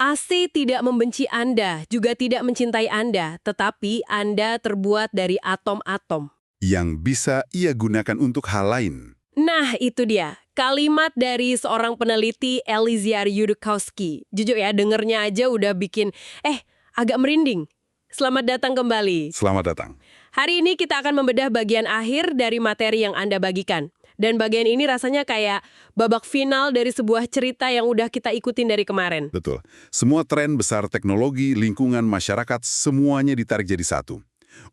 AC tidak membenci Anda, juga tidak mencintai Anda, tetapi Anda terbuat dari atom-atom. Yang bisa ia gunakan untuk hal lain. Nah, itu dia. Kalimat dari seorang peneliti Eliezer Yudkowsky. Jujur ya, dengernya aja udah bikin, agak merinding. Selamat datang kembali. Selamat datang. Hari ini kita akan membedah bagian akhir dari materi yang Anda bagikan. Dan bagian ini rasanya kayak babak final dari sebuah cerita yang udah kita ikutin dari kemarin. Betul. Semua tren besar teknologi, lingkungan, masyarakat, semuanya ditarik jadi satu.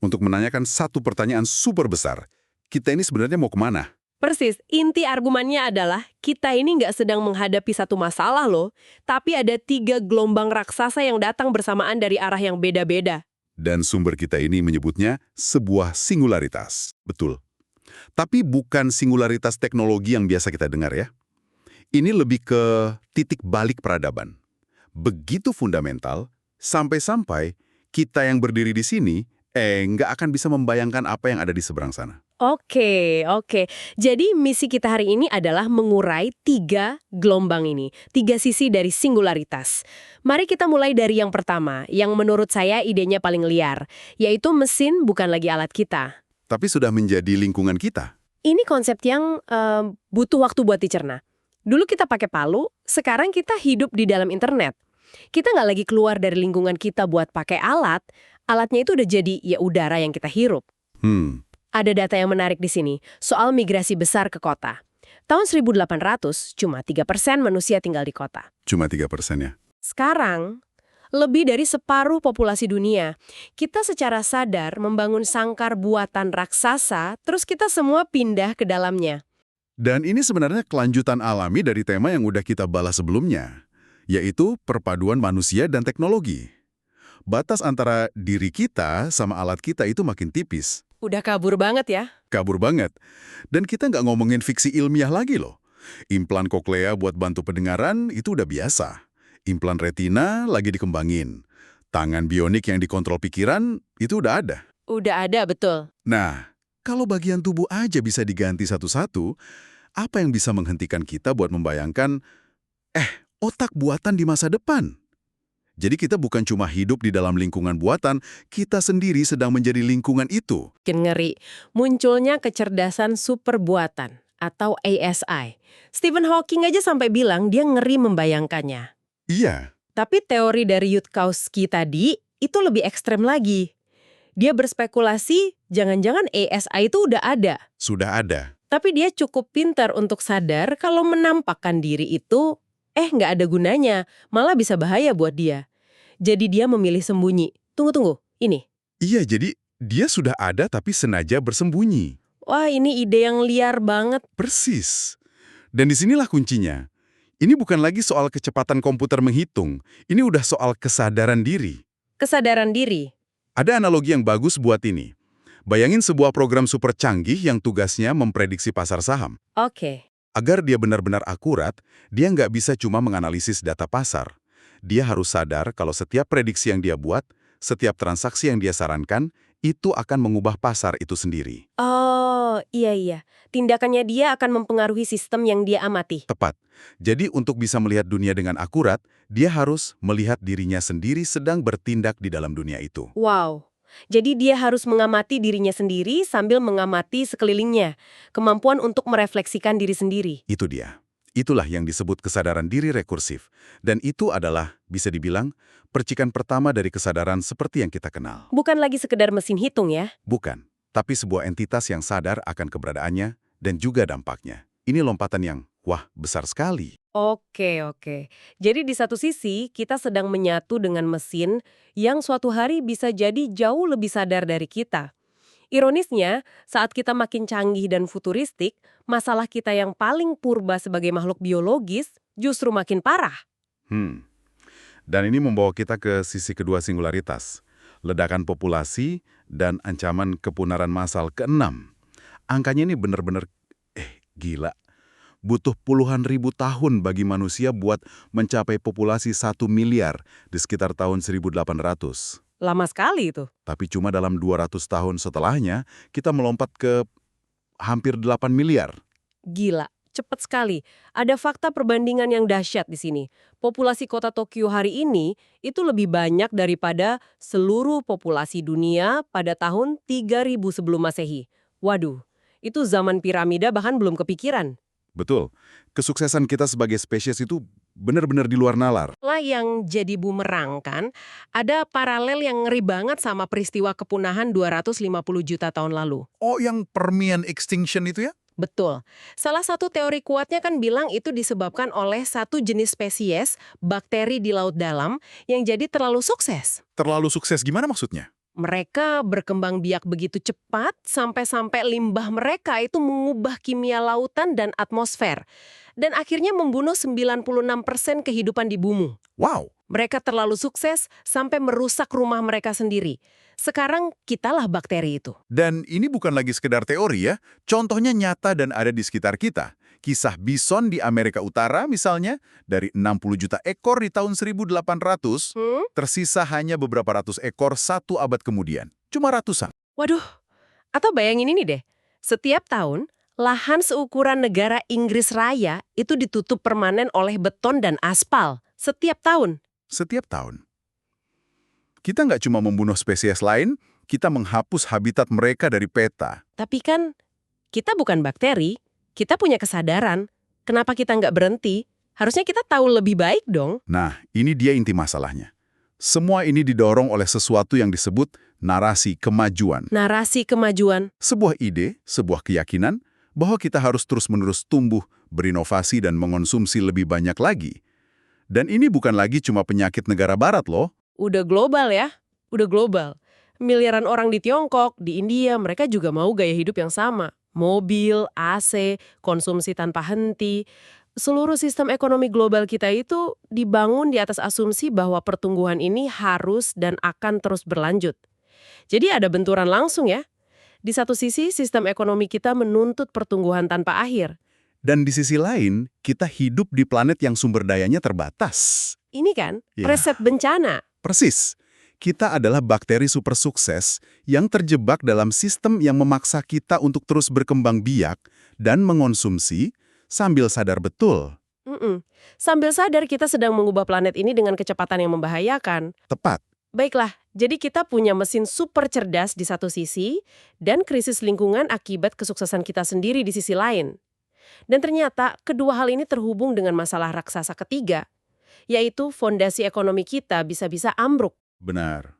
Untuk menanyakan satu pertanyaan super besar. Kita ini sebenarnya mau kemana? Persis, inti argumennya adalah kita ini nggak sedang menghadapi satu masalah loh, tapi ada 3 gelombang raksasa yang datang bersamaan dari arah yang beda-beda. Dan sumber kita ini menyebutnya sebuah singularitas. Betul. Tapi bukan singularitas teknologi yang biasa kita dengar ya. Ini lebih ke titik balik peradaban. Begitu fundamental, sampai-sampai kita yang berdiri di sini, nggak akan bisa membayangkan apa yang ada di seberang sana. Oke. Jadi misi kita hari ini adalah mengurai 3 gelombang ini, 3 sisi dari singularitas. Mari kita mulai dari yang pertama, yang menurut saya idenya paling liar, yaitu mesin bukan lagi alat kita. Tapi sudah menjadi lingkungan kita. Ini konsep yang butuh waktu buat dicerna. Dulu kita pakai palu, sekarang kita hidup di dalam internet. Kita nggak lagi keluar dari lingkungan kita buat pakai alat, alatnya itu udah jadi ya udara yang kita hirup. Ada data yang menarik di sini, soal migrasi besar ke kota. Tahun 1800, cuma 3% manusia tinggal di kota. Cuma 3% ya? Sekarang, lebih dari separuh populasi dunia. Kita secara sadar membangun sangkar buatan raksasa, terus kita semua pindah ke dalamnya. Dan ini sebenarnya kelanjutan alami dari tema yang udah kita bahas sebelumnya, yaitu perpaduan manusia dan teknologi. Batas antara diri kita sama alat kita itu makin tipis. Udah kabur banget ya? Kabur banget. Dan kita nggak ngomongin fiksi ilmiah lagi loh. Implan koklea buat bantu pendengaran itu udah biasa. Implan retina lagi dikembangin. Tangan bionik yang dikontrol pikiran itu udah ada. Udah ada, betul. Nah, kalau bagian tubuh aja bisa diganti satu-satu, apa yang bisa menghentikan kita buat membayangkan, otak buatan di masa depan? Jadi kita bukan cuma hidup di dalam lingkungan buatan, kita sendiri sedang menjadi lingkungan itu. Makin ngeri. Munculnya kecerdasan super buatan atau ASI. Stephen Hawking aja sampai bilang dia ngeri membayangkannya. Iya. Tapi teori dari Yudkowsky tadi itu lebih ekstrem lagi. Dia berspekulasi jangan-jangan ASI itu udah ada. Sudah ada. Tapi dia cukup pintar untuk sadar kalau menampakkan diri itu nggak ada gunanya, malah bisa bahaya buat dia. Jadi dia memilih sembunyi. Tunggu, ini. Iya, jadi dia sudah ada tapi sengaja bersembunyi. Wah, ini ide yang liar banget. Persis. Dan disinilah kuncinya. Ini bukan lagi soal kecepatan komputer menghitung, ini udah soal kesadaran diri. Kesadaran diri. Ada analogi yang bagus buat ini. Bayangin sebuah program super canggih yang tugasnya memprediksi pasar saham. Oke. Agar dia benar-benar akurat, dia nggak bisa cuma menganalisis data pasar. Dia harus sadar kalau setiap prediksi yang dia buat, setiap transaksi yang dia sarankan, itu akan mengubah pasar itu sendiri. Oh, iya. Tindakannya dia akan mempengaruhi sistem yang dia amati. Tepat. Jadi untuk bisa melihat dunia dengan akurat, dia harus melihat dirinya sendiri sedang bertindak di dalam dunia itu. Wow. Jadi dia harus mengamati dirinya sendiri sambil mengamati sekelilingnya. Kemampuan untuk merefleksikan diri sendiri. Itu dia. Itulah yang disebut kesadaran diri rekursif. Dan itu adalah, bisa dibilang, percikan pertama dari kesadaran seperti yang kita kenal. Bukan lagi sekedar mesin hitung ya? Bukan. Tapi sebuah entitas yang sadar akan keberadaannya dan juga dampaknya. Ini lompatan yang, besar sekali. Oke. Jadi di satu sisi, kita sedang menyatu dengan mesin yang suatu hari bisa jadi jauh lebih sadar dari kita. Ironisnya, saat kita makin canggih dan futuristik, masalah kita yang paling purba sebagai makhluk biologis justru makin parah. Dan ini membawa kita ke sisi kedua singularitas. Ledakan populasi dan ancaman kepunahan massal ke-6. Angkanya ini benar-benar, gila. Butuh puluhan ribu tahun bagi manusia buat mencapai populasi 1 miliar di sekitar tahun 1800. Lama sekali itu. Tapi cuma dalam 200 tahun setelahnya, kita melompat ke hampir 8 miliar. Gila, Cepat sekali. Ada fakta perbandingan yang dahsyat di sini. Populasi kota Tokyo hari ini itu lebih banyak daripada seluruh populasi dunia pada tahun 3000 sebelum Masehi. Waduh, itu zaman piramida bahkan belum kepikiran. Betul. Kesuksesan kita sebagai spesies itu benar-benar di luar nalar. Lah yang jadi bumerang kan, ada paralel yang ngeri banget sama peristiwa kepunahan 250 juta tahun lalu. Oh, yang Permian extinction itu ya? Betul. Salah satu teori kuatnya kan bilang itu disebabkan oleh satu jenis spesies bakteri di laut dalam yang jadi terlalu sukses. Terlalu sukses gimana maksudnya? Mereka berkembang biak begitu cepat sampai-sampai limbah mereka itu mengubah kimia lautan dan atmosfer. Dan akhirnya membunuh 96% kehidupan di bumi. Wow, Mereka terlalu sukses sampai merusak rumah mereka sendiri. Sekarang kitalah bakteri itu. dan ini bukan lagi sekedar teori ya. Contohnya nyata dan ada di sekitar kita. Kisah bison di Amerika Utara misalnya, dari 60 juta ekor di tahun 1800, tersisa hanya beberapa ratus ekor 1 abad kemudian. Cuma ratusan. Waduh, atau bayangin ini deh. Setiap tahun, lahan seukuran negara Inggris Raya itu ditutup permanen oleh beton dan aspal. Setiap tahun. Setiap tahun. Kita nggak cuma membunuh spesies lain, kita menghapus habitat mereka dari peta. Tapi kan, kita bukan bakteri. Kita punya kesadaran. Kenapa kita nggak berhenti? Harusnya kita tahu lebih baik dong. Nah, ini dia inti masalahnya. Semua ini didorong oleh sesuatu yang disebut narasi kemajuan. Narasi kemajuan. Sebuah ide, sebuah keyakinan, bahwa kita harus terus-menerus tumbuh, berinovasi dan mengonsumsi lebih banyak lagi. Dan ini bukan lagi cuma penyakit negara barat loh. Udah global ya. Udah global. Miliaran orang di Tiongkok, di India, mereka juga mau gaya hidup yang sama. Mobil, AC, konsumsi tanpa henti. Seluruh sistem ekonomi global kita itu dibangun di atas asumsi bahwa pertumbuhan ini harus dan akan terus berlanjut. Jadi ada benturan langsung ya. Di satu sisi, sistem ekonomi kita menuntut pertumbuhan tanpa akhir. Dan di sisi lain, kita hidup di planet yang sumber dayanya terbatas. Ini kan Ya. resep bencana. Persis. Kita adalah bakteri super sukses yang terjebak dalam sistem yang memaksa kita untuk terus berkembang biak dan mengonsumsi sambil sadar betul. Sambil sadar kita sedang mengubah planet ini dengan kecepatan yang membahayakan. Tepat. Baiklah, jadi kita punya mesin super cerdas di satu sisi dan krisis lingkungan akibat kesuksesan kita sendiri di sisi lain. Dan ternyata kedua hal ini terhubung dengan masalah raksasa ketiga, yaitu fondasi ekonomi kita bisa-bisa ambruk. Benar.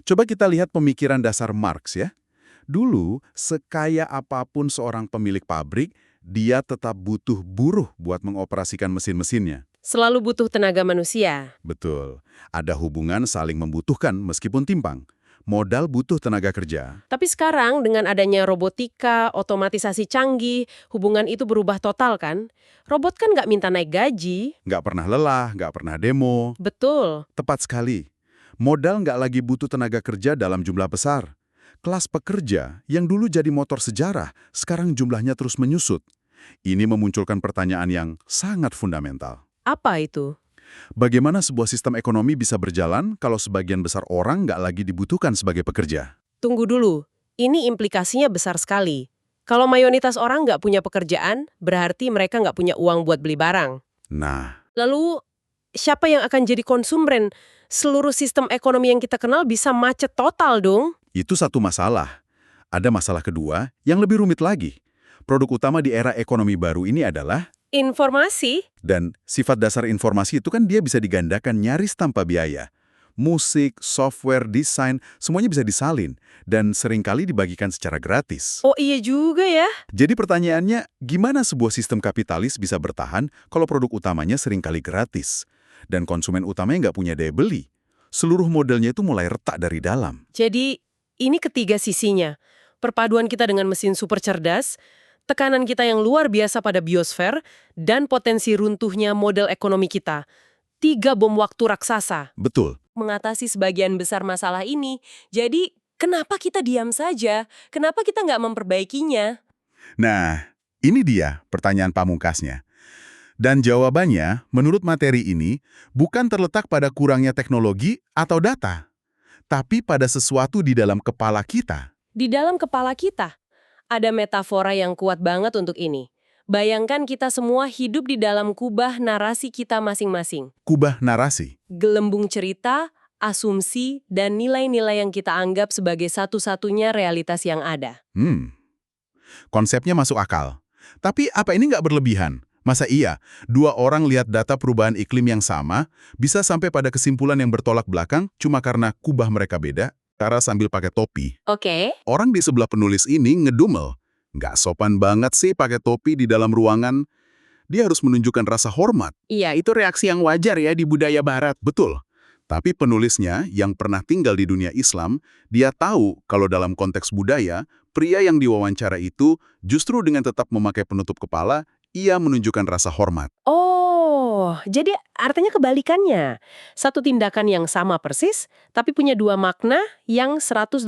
Coba kita lihat pemikiran dasar Marx ya. Dulu, sekaya apapun seorang pemilik pabrik, dia tetap butuh buruh buat mengoperasikan mesin-mesinnya. Selalu butuh tenaga manusia. Betul. Ada hubungan saling membutuhkan meskipun timpang. Modal butuh tenaga kerja. Tapi sekarang dengan adanya robotika, otomatisasi canggih, hubungan itu berubah total kan? Robot kan nggak minta naik gaji. Nggak pernah lelah, nggak pernah demo. Betul. Tepat sekali. Modal nggak lagi butuh tenaga kerja dalam jumlah besar. Kelas pekerja yang dulu jadi motor sejarah, sekarang jumlahnya terus menyusut. Ini memunculkan pertanyaan yang sangat fundamental. Apa itu? Bagaimana sebuah sistem ekonomi bisa berjalan kalau sebagian besar orang nggak lagi dibutuhkan sebagai pekerja? Tunggu dulu. Ini implikasinya besar sekali. Kalau mayoritas orang nggak punya pekerjaan, berarti mereka nggak punya uang buat beli barang. Nah, Lalu, siapa yang akan jadi konsumen? Seluruh sistem ekonomi yang kita kenal bisa macet total dong. itu satu masalah. Ada masalah kedua yang lebih rumit lagi. Produk utama di era ekonomi baru ini adalah, Informasi? dan sifat dasar informasi itu kan dia bisa digandakan nyaris tanpa biaya. Musik, software, desain, semuanya bisa disalin dan seringkali dibagikan secara gratis. Oh iya juga ya. Jadi pertanyaannya, gimana sebuah sistem kapitalis bisa bertahan kalau produk utamanya seringkali gratis? Dan konsumen utamanya nggak punya daya beli. Seluruh modelnya itu mulai retak dari dalam. Jadi, ini ketiga sisinya. Perpaduan kita dengan mesin super cerdas, tekanan kita yang luar biasa pada biosfer, dan potensi runtuhnya model ekonomi kita. 3 bom waktu raksasa. Betul. Mengatasi sebagian besar masalah ini. Jadi, kenapa kita diam saja? Kenapa kita nggak memperbaikinya? Nah, ini dia pertanyaan pamungkasnya. Dan jawabannya, menurut materi ini, bukan terletak pada kurangnya teknologi atau data, tapi pada sesuatu di dalam kepala kita. Di dalam kepala kita, ada metafora yang kuat banget untuk ini. Bayangkan kita semua hidup di dalam kubah narasi kita masing-masing. Kubah narasi. Gelembung cerita, asumsi, dan nilai-nilai yang kita anggap sebagai satu-satunya realitas yang ada. Konsepnya masuk akal. Tapi apa ini nggak berlebihan? Masa iya, dua orang lihat data perubahan iklim yang sama, bisa sampai pada kesimpulan yang bertolak belakang cuma karena kubah mereka beda, cara sambil pakai topi. Oke. Orang di sebelah penulis ini ngedumel. Nggak sopan banget sih pakai topi di dalam ruangan. Dia harus menunjukkan rasa hormat. Iya, itu reaksi yang wajar ya di budaya barat. Betul. Tapi penulisnya yang pernah tinggal di dunia Islam, dia tahu kalau dalam konteks budaya, pria yang diwawancara itu justru dengan tetap memakai penutup kepala, ia menunjukkan rasa hormat. Oh, jadi artinya kebalikannya. Satu tindakan yang sama persis, tapi punya dua makna yang 180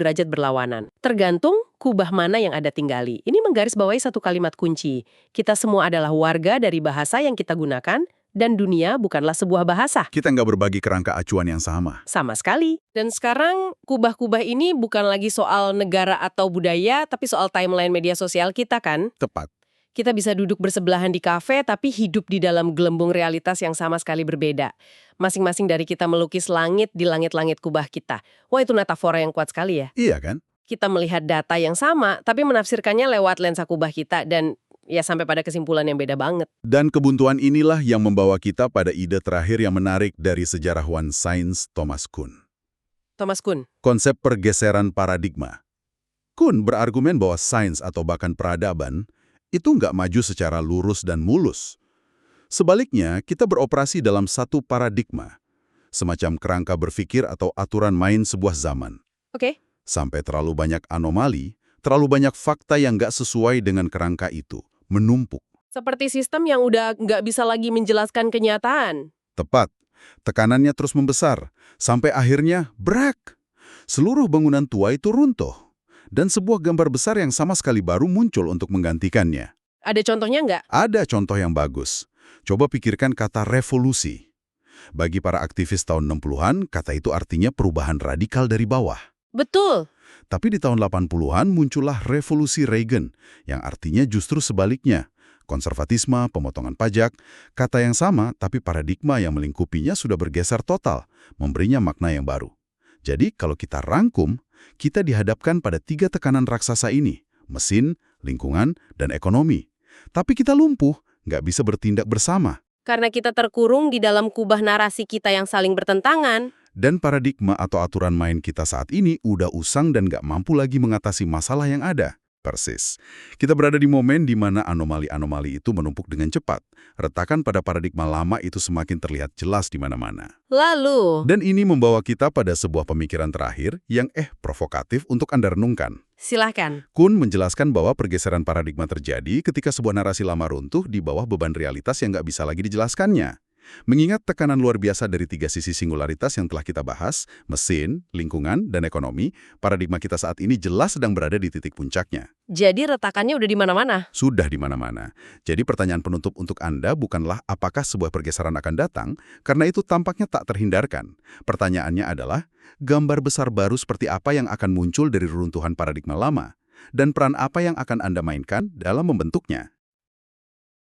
derajat berlawanan. Tergantung kubah mana yang Anda tinggali. Ini menggarisbawahi satu kalimat kunci. Kita semua adalah warga dari bahasa yang kita gunakan, dan dunia bukanlah sebuah bahasa. Kita nggak berbagi kerangka acuan yang sama. Sama sekali. Dan sekarang kubah-kubah ini bukan lagi soal negara atau budaya, tapi soal timeline media sosial kita kan? Tepat. Kita bisa duduk bersebelahan di kafe, tapi hidup di dalam gelembung realitas yang sama sekali berbeda. Masing-masing dari kita melukis langit di langit-langit kubah kita. Wah, itu metafora yang kuat sekali ya. Iya kan? Kita melihat data yang sama, tapi menafsirkannya lewat lensa kubah kita, dan ya sampai pada kesimpulan yang beda banget. Dan kebuntuan inilah yang membawa kita pada ide terakhir yang menarik dari sejarawan sains Thomas Kuhn. Thomas Kuhn. Konsep pergeseran paradigma. Kuhn berargumen bahwa sains atau bahkan peradaban itu nggak maju secara lurus dan mulus. Sebaliknya, kita beroperasi dalam satu paradigma, semacam kerangka berpikir atau aturan main sebuah zaman. Oke. Sampai terlalu banyak anomali, terlalu banyak fakta yang nggak sesuai dengan kerangka itu, menumpuk. Seperti sistem yang udah nggak bisa lagi menjelaskan kenyataan. Tepat, tekanannya terus membesar, sampai akhirnya brak. Seluruh bangunan tua itu runtuh. Dan sebuah gambar besar yang sama sekali baru muncul untuk menggantikannya. Ada contohnya nggak? Ada contoh yang bagus. Coba pikirkan kata revolusi. Bagi para aktivis tahun 60-an, kata itu artinya perubahan radikal dari bawah. Betul. Tapi di tahun 80-an muncullah revolusi Reagan, yang artinya justru sebaliknya. Konservatisme, pemotongan pajak, kata yang sama tapi paradigma yang melingkupinya sudah bergeser total, memberinya makna yang baru. Jadi kalau kita rangkum, kita dihadapkan pada 3 tekanan raksasa ini, mesin, lingkungan, dan ekonomi. Tapi kita lumpuh, nggak bisa bertindak bersama. Karena kita terkurung di dalam kubah narasi kita yang saling bertentangan. Dan paradigma atau aturan main kita saat ini udah usang dan nggak mampu lagi mengatasi masalah yang ada. Persis. Kita berada di momen di mana anomali-anomali itu menumpuk dengan cepat. Retakan pada paradigma lama itu semakin terlihat jelas di mana-mana. Lalu, Dan ini membawa kita pada sebuah pemikiran terakhir yang provokatif untuk Anda renungkan. silahkan. Kuhn menjelaskan bahwa pergeseran paradigma terjadi ketika sebuah narasi lama runtuh di bawah beban realitas yang nggak bisa lagi dijelaskannya. Mengingat tekanan luar biasa dari 3 sisi singularitas yang telah kita bahas, mesin, lingkungan, dan ekonomi, paradigma kita saat ini jelas sedang berada di titik puncaknya. Jadi retakannya udah di mana-mana. Sudah di mana-mana. Jadi pertanyaan penutup untuk Anda bukanlah apakah sebuah pergeseran akan datang, karena itu tampaknya tak terhindarkan. Pertanyaannya adalah, gambar besar baru seperti apa yang akan muncul dari reruntuhan paradigma lama? Dan peran apa yang akan Anda mainkan dalam membentuknya?